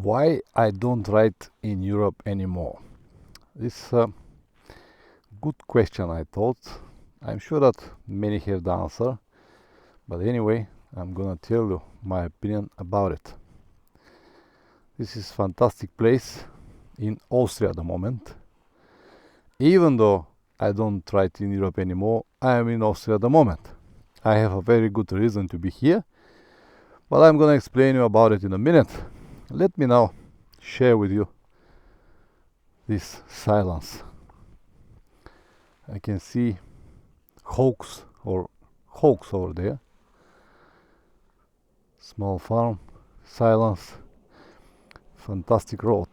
Why I don't write in Europe anymore? This is a good question, I thought. I'm sure that many have the answer, but anyway, I'm gonna tell you my opinion about it. This is fantastic place in Austria at the moment. Even though I don't write in Europe anymore, I am in Austria at the moment. I have a very good reason to be here, but I'm gonna explain you about it in a minute. Let me now share with you this silence. I can see hoax over there. Small farm, silence, fantastic road.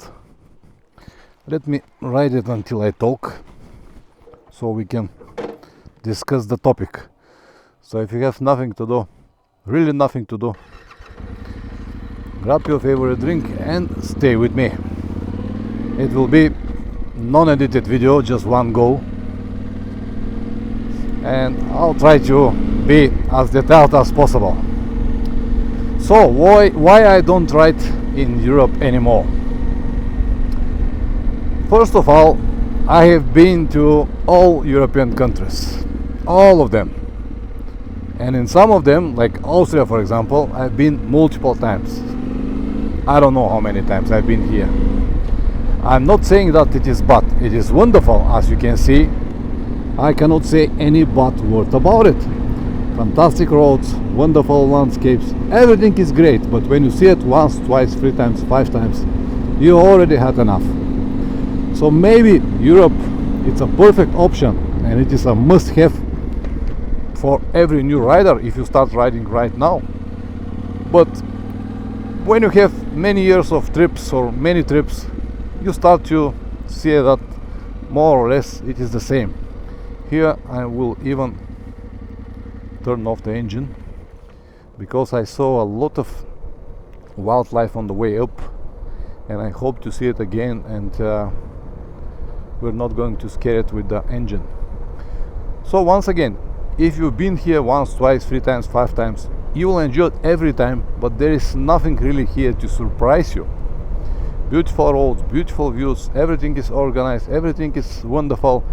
Let me write it until I talk, so we can discuss the topic. So if you have nothing to do, really nothing to do, grab your favorite drink and stay with me. It will be non-edited video, just one go, and I'll try to be as detailed as possible. So why I don't write in Europe anymore? First of all, I have been to all European countries, all of them, and in some of them, like Austria for example, I've been multiple times. I don't know how many times I've been here. I'm not saying that it is bad. It is wonderful, as you can see. I cannot say any bad word about it. Fantastic roads, wonderful landscapes, everything is great, but when you see it once, twice, 3 times, 5 times, you already had enough. So maybe Europe, it's a perfect option, and it is a must-have for every new rider if you start riding right now. But when you have many years of trips or many trips, you start to see that more or less it is the same. Here I will even turn off the engine because I saw a lot of wildlife on the way up, and I hope to see it again, and we're not going to scare it with the engine. So once again, if you've been here once, twice, 3 times, 5 times, you will enjoy it every time, but there is nothing really here to surprise you. Beautiful roads, beautiful views, everything is organized, everything is wonderful.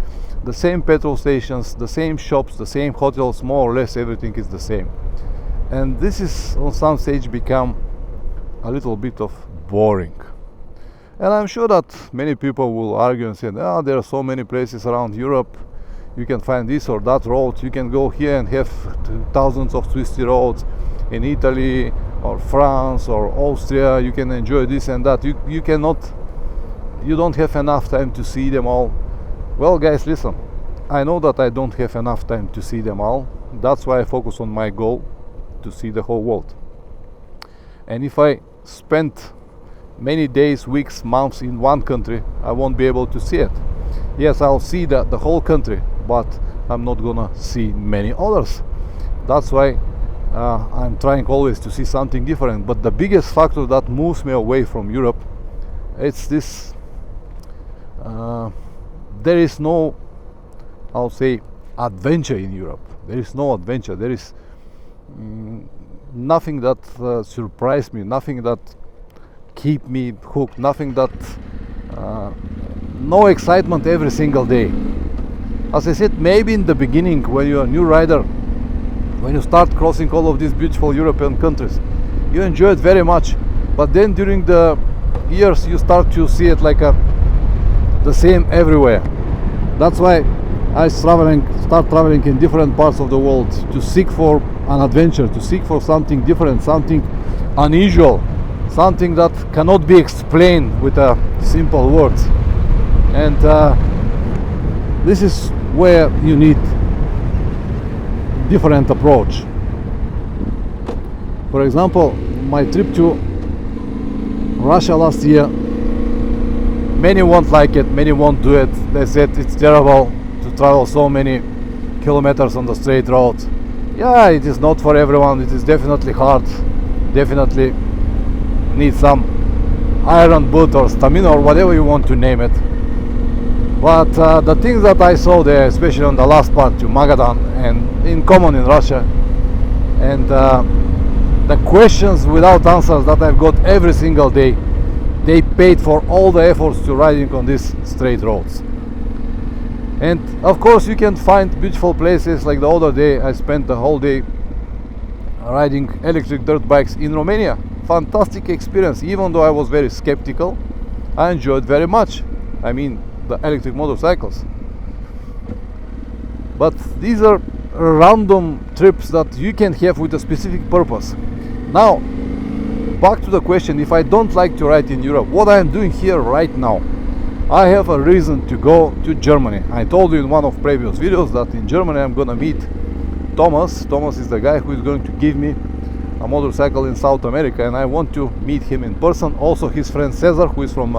The same petrol stations, the same shops, the same hotels, more or less everything is the same. And this is on some stage become a little bit of boring. And I'm sure that many people will argue and say, there are so many places around Europe, you can find this or that road, you can go here and have thousands of twisty roads in Italy or France or Austria, you can enjoy this and that. You don't have enough time to see them all. Well guys, listen, I know that I don't have enough time to see them all. That's why I focus on my goal, to see the whole world. And if I spend many days, weeks, months in one country, I won't be able to see it. Yes, I'll see the whole country, but I'm not gonna see many others. That's why I'm trying always to see something different. But the biggest factor that moves me away from Europe, it's this there is no, I'll say, adventure in Europe. There is no adventure. There is nothing that surprised me, nothing that keep me hooked, nothing that no excitement every single day. As I said, maybe in the beginning when you're a new rider, when you start crossing all of these beautiful European countries, you enjoy it very much, but then during the years you start to see it like the same everywhere. That's why I start traveling in different parts of the world to seek for an adventure, to seek for something different, something unusual, something that cannot be explained with simple words. And this is where you need different approach. For example, my trip to Russia last year, many won't like it, many won't do it. They said it's terrible to travel so many kilometers on the straight road. Yeah, it is not for everyone. It is definitely hard, definitely need some iron boot or stamina or whatever you want to name it. But the things that I saw there, especially on the last part to Magadan and in common in Russia, and the questions without answers that I've got every single day, they paid for all the efforts to riding on these straight roads. And of course you can find beautiful places. Like the other day I spent the whole day riding electric dirt bikes in Romania. Fantastic experience. Even though I was very skeptical, I enjoyed very much. I mean, the electric motorcycles. But these are random trips that you can have with a specific purpose. Now, back to the question, if I don't like to ride in Europe, what I am doing here right now? I have a reason to go to Germany. I told you in one of previous videos that in Germany I'm gonna meet Thomas. Thomas is the guy who is going to give me a motorcycle in South America, and I want to meet him in person. Also his friend Cesar, who is from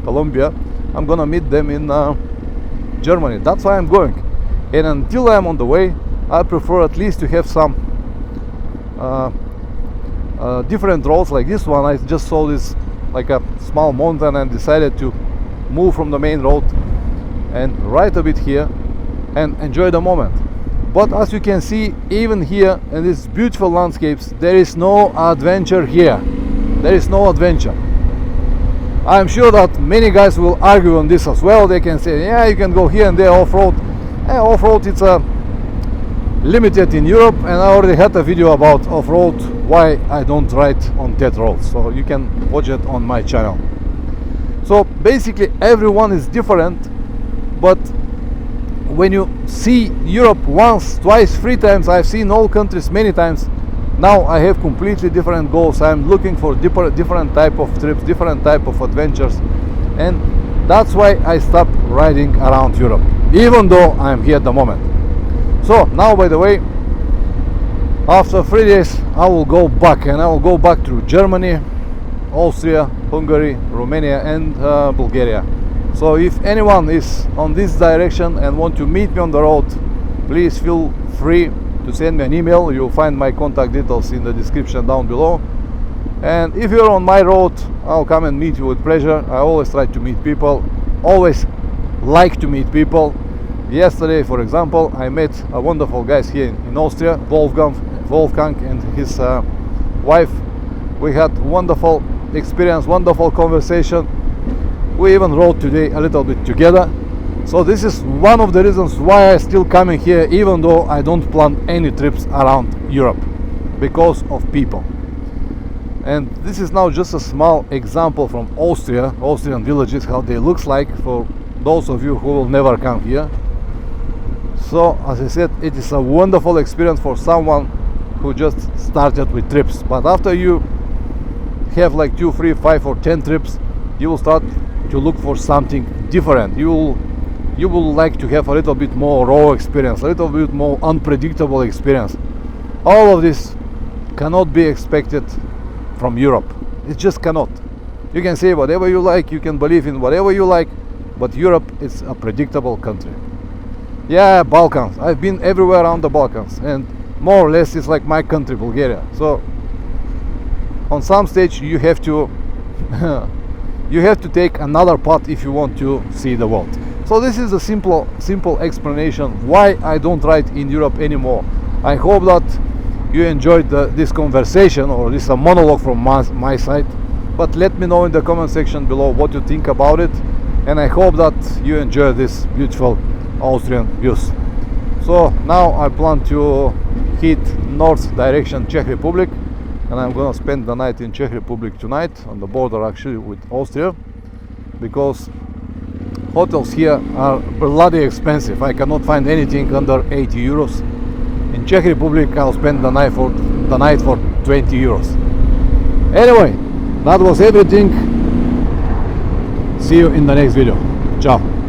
Colombia, I'm gonna meet them in Germany. That's why I'm going. And until I'm on the way, I prefer at least to have some different roads like this one. I just saw this like a small mountain and decided to move from the main road and ride a bit here and enjoy the moment. But as you can see, even here in these beautiful landscapes, there is no adventure here. There is no adventure. I'm sure that many guys will argue on this as well. They can say, yeah, you can go here and there off-road. Off-road, it's limited in Europe, and I already had a video about off-road, why I don't ride on that road. So you can watch it on my channel. So basically everyone is different, but when you see Europe once, twice, 3 times, I've seen all countries many times. Now I have completely different goals. I'm looking for different type of trips, different type of adventures, and that's why I stopped riding around Europe, even though I'm here at the moment. So now, by the way, after 3 days I will go back, and I will go back through Germany, Austria, Hungary, Romania and Bulgaria. So if anyone is on this direction and want to meet me on the road, please feel free to send me an email. You'll find my contact details in the description down below. And if you're on my road, I'll come and meet you with pleasure. I always try to meet people, always like to meet people. Yesterday, for example, I met a wonderful guys here in Austria, Wolfgang and his wife. We had wonderful experience, wonderful conversation. We even rode today a little bit together. So this is one of the reasons why I still coming here, even though I don't plan any trips around Europe, because of people. And this is now just a small example from Austria, Austrian villages, how they looks like for those of you who will never come here. So as I said, it is a wonderful experience for someone who just started with trips. But after you have like 2, 3, 5 or 10 trips, you will start to look for something different. You will like to have a little bit more raw experience, a little bit more unpredictable experience. All of this cannot be expected from Europe. It just cannot. You can say whatever you like, you can believe in whatever you like, but Europe is a predictable country. Yeah, Balkans. I've been everywhere around the Balkans, and more or less it's like my country, Bulgaria. So on some stage you have to you have to take another path if you want to see the world. So this is a simple explanation why I don't ride in Europe anymore. I hope that you enjoyed this conversation, or this a monologue from my side. But let me know in the comment section below what you think about it, and I hope that you enjoy this beautiful Austrian views. So now I plan to hit north direction, Czech Republic, and I'm gonna spend the night in Czech Republic tonight, on the border actually with Austria, because hotels here are bloody expensive. I cannot find anything under 80 euros. In Czech Republic I'll spend the night for 20 euros. Anyway, that was everything. See you in the next video. Ciao.